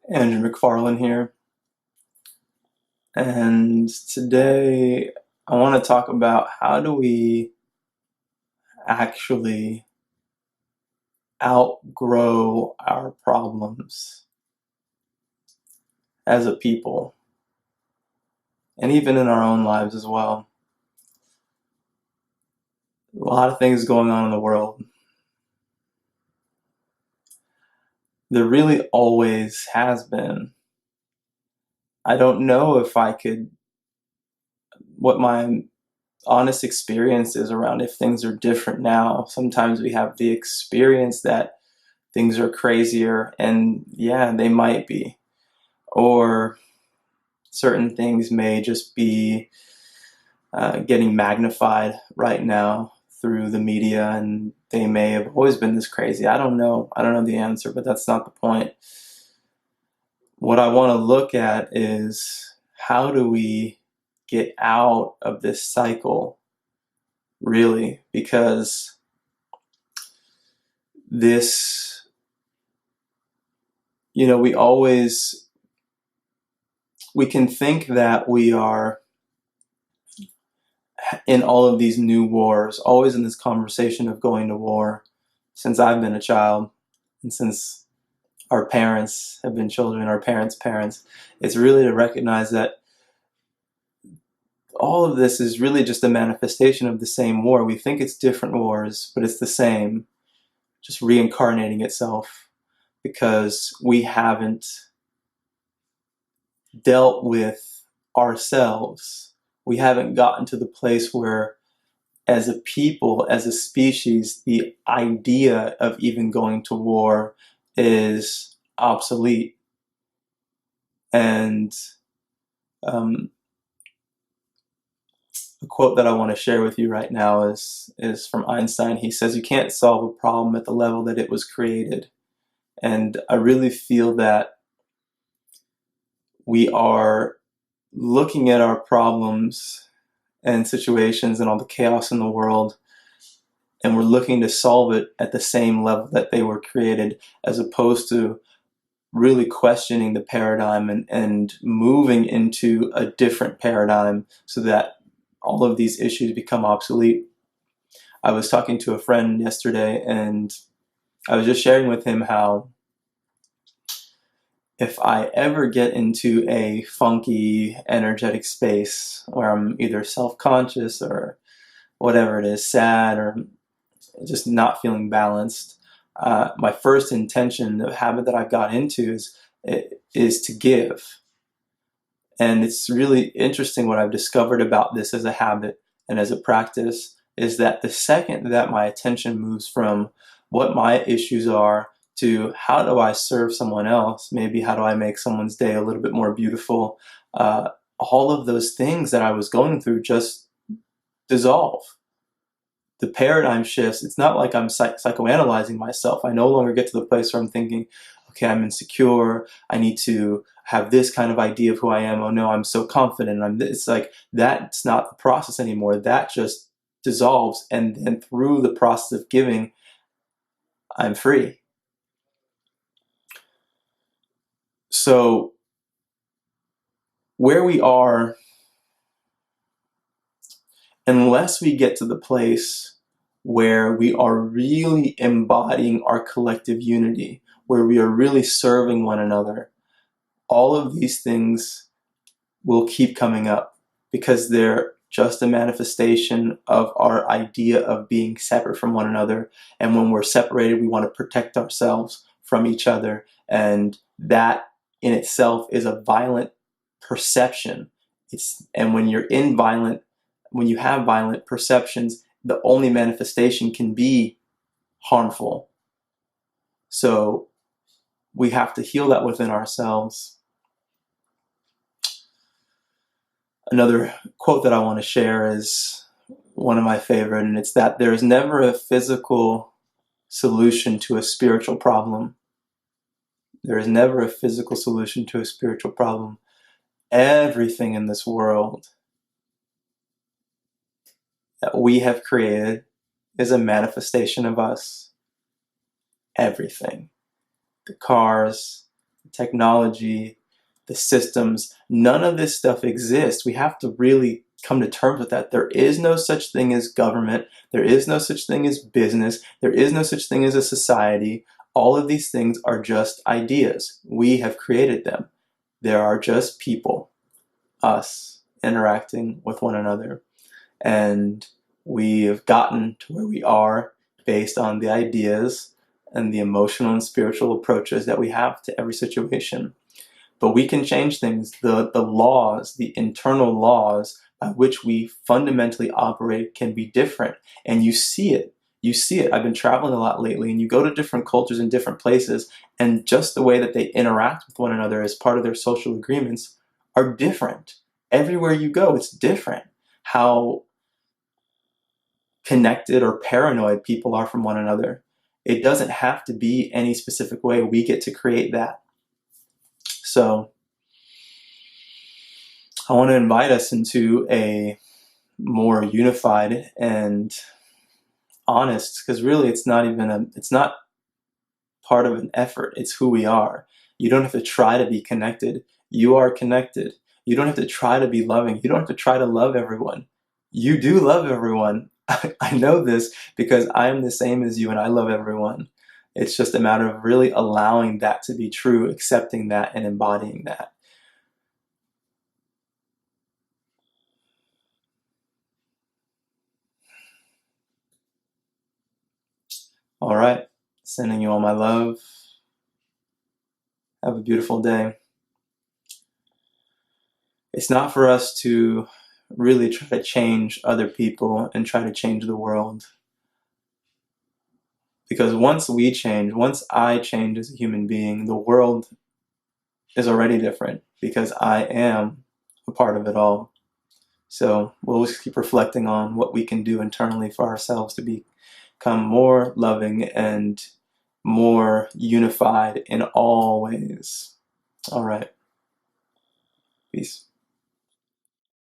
Andrew McFarlane here, and today I want to talk about how do we actually outgrow our problems as a people, and even in our own lives as well. A lot of things going on in the world. There really always has been. I don't know if I could, what my honest experience is around if things are different now. Sometimes we have the experience that things are crazier, and yeah, they might be. Or certain things may just be getting magnified right now through the media, and they may have always been this crazy. I don't know. I don't know the answer, but that's not the point. What I want to look at is how do we get out of this cycle, really? Because this, we can think that we are in all of these new wars, always in this conversation of going to war, since I've been a child and since our parents have been children, our parents' parents. It's really to recognize that all of this is really just a manifestation of the same war. We think it's different wars, but it's the same, just reincarnating itself because we haven't dealt with ourselves. We haven't gotten to the place where, as a people, as a species, the idea of even going to war is obsolete. And the quote that I want to share with you right now is from Einstein. He says, "You can't solve a problem at the level that it was created." And I really feel that we are looking at our problems and situations and all the chaos in the world, and we're looking to solve it at the same level that they were created, as opposed to really questioning the paradigm and moving into a different paradigm so that all of these issues become obsolete. I was talking to a friend yesterday, and I was just sharing with him how if I ever get into a funky, energetic space where I'm either self-conscious or whatever it is, sad or just not feeling balanced, my first intention, the habit that I've got into is to give. And it's really interesting what I've discovered about this as a habit and as a practice is that the second that my attention moves from what my issues are to how do I serve someone else, maybe how do I make someone's day a little bit more beautiful, all of those things that I was going through just dissolve. The paradigm shifts. It's not like I'm psychoanalyzing myself. I no longer get to the place where I'm thinking, okay, I'm insecure. I need to have this kind of idea of who I am. Oh no, I'm so confident. It's like that's not the process anymore. That just dissolves. And then through the process of giving, I'm free. So where we are, unless we get to the place where we are really embodying our collective unity, where we are really serving one another, all of these things will keep coming up because they're just a manifestation of our idea of being separate from one another. And when we're separated, we want to protect ourselves from each other. And that in itself is a violent perception. And when you have violent perceptions, the only manifestation can be harmful. So we have to heal that within ourselves. Another quote that I want to share is one of my favorite, and it's that there is never a physical solution to a spiritual problem. There is never a physical solution to a spiritual problem. Everything in this world that we have created is a manifestation of us. Everything. The cars, technology, the systems, none of this stuff exists. We have to really come to terms with that. There is no such thing as government. There is no such thing as business. There is no such thing as a society. All of these things are just ideas. We have created them. There are just people, us, interacting with one another. And we have gotten to where we are based on the ideas and the emotional and spiritual approaches that we have to every situation. But we can change things. The laws, the internal laws by which we fundamentally operate can be different. And you see it. You see it. I've been traveling a lot lately, and you go to different cultures in different places, and just the way that they interact with one another as part of their social agreements are different. Everywhere you go, it's different. How connected or paranoid people are from one another. It doesn't have to be any specific way. We get to create that. So I want to invite us into a more unified and honest, because really it's not part of an effort. It's who we are. You don't have to try to be connected. You are connected. You don't have to try to be loving. You don't have to try to love everyone. You do love everyone. I know this because I'm the same as you and I love everyone. It's just a matter of really allowing that to be true, accepting that and embodying that. All right. Sending you all my love. Have a beautiful day. It's not for us to really try to change other people and try to change the world. Because once I change as a human being, the world is already different because I am a part of it all. So we'll just keep reflecting on what we can do internally for ourselves to become more loving and more unified in all ways. All right. Peace.